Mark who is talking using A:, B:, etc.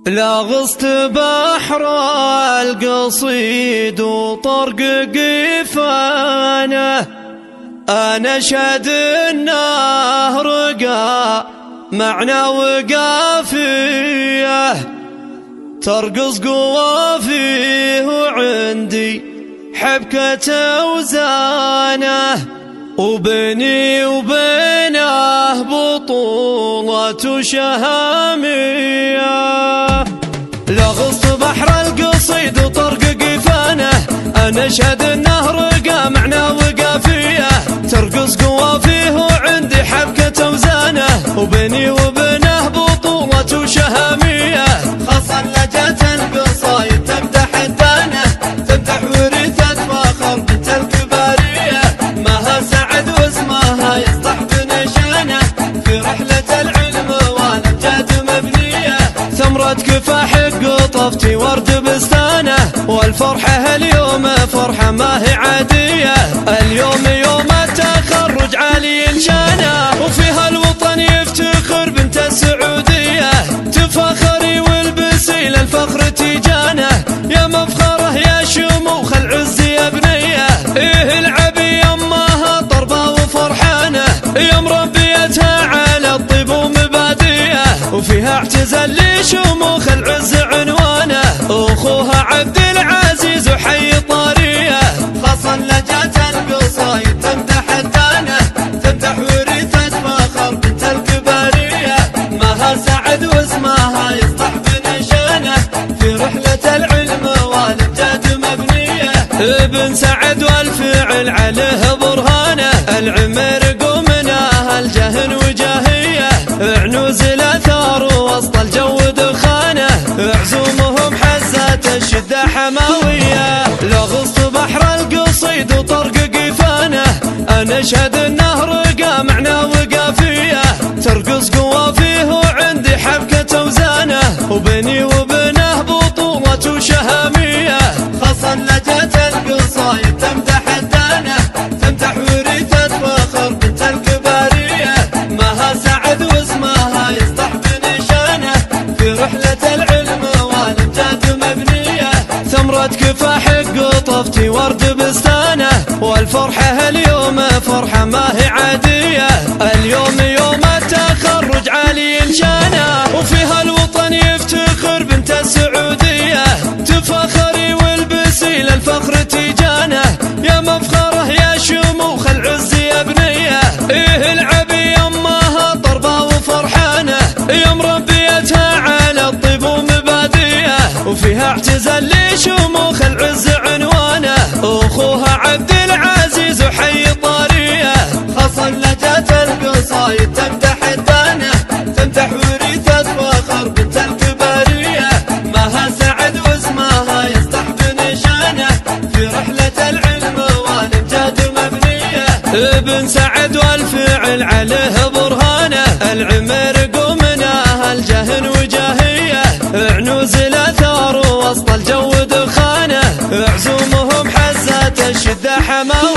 A: لغصت بحر القصيد وطرق قفانه، أنا أشهد إنه رقى معنى وقافيه، ترقص قوافيه وعندي حبكة أوزانه، وبيني وبينه بطولة شهامية. لغصت بحر القصيد وطرق قفانه، أنا أشهد إنه رقى معنى وقافيه، ترقص قوافيه وعندي حبكة أوزانه، وبيني وبينه بطولة شهامية.
B: خاصة لجات القصايد تمدح الدانه، تمدح ورثة فخر بنت الكبارية، ماها سعد واسمها يصلح بنشانه، في رحلة العلم والأمجاد مبنية.
A: ثمرة كفاح قطفتي ورد بستانه، والفرحة اليوم فرحة ما هي عادية، اليوم يوم التخرج عالي شانه، وفيها الوطن يفتخر بنت السعودية، تفاخري والبسي للفخر تيجانه، يا مفخره يا شموخ العز يا بنية. إيه العبي يماها طربة وفرحانه، يا مربيتها على الطيب ومبادئه، وفيها اعتزال لشموخ العز عنوانه، أخوها عبد العزيز وحي طاريه.
B: خاصة لجات القصايد تمدح الدانه، تمدح ورثة فخر بنت الكبارية، ماها سعد واسمها يصلح بنشانه، في رحلة العلم والأمجاد مبنية.
A: ابن سعد والفعل عليه برهانه، العمر قومنا الجهن وجاهيه، عنوز الاثار وسط الجو دخانه، عزومهم حزات الشده حماويه. لغصت بحر القصيد وطرق قفانه، انا اشهد انه رقى معنى وقافيه، ترقص قوافيه وعندي حبكه اوزانه، وبيني وبينه بطوله شهاميه.
B: خاصة لجات القصايد تمدح الدانه، تمدح ورثة فخر بنت الكبارية، ماها سعد واسمها يصلح بنشانه، في رحلة العلم والأمجاد مبنية.
A: ثمرة كفاح قطفتي ورد بستانه، والفرحة اليوم فرحة ما هي عادية، اليوم يوم التخرج عالي شانه، وفيها الوطن يفتخر بنت السعودية، تفاخري والبسي للفخر تيجانه، يا مفخره يا شموخ العز يا بنية. إيه العبي يماها طربة وفرحانه، يا مربيتها على الطيب ومبادئه، وفيها اعتزال لشموخ العز عنوانه، أخوها عبد العزيز وحي طاريه.
B: خاصة لجات القصايد تمدح الدانه، تمدح ورثة فخر بنت الكبارية، ماها سعد واسمها يصلح بنشانه، في رحلة العلم والأمجاد مبنية.
A: ابن سعد والفعل عليه برهانه، العمر قومنا الجهن وجاهيه، عنوز الاثار وسط الجو دخانه، عزومهم حزات الشده حماويه.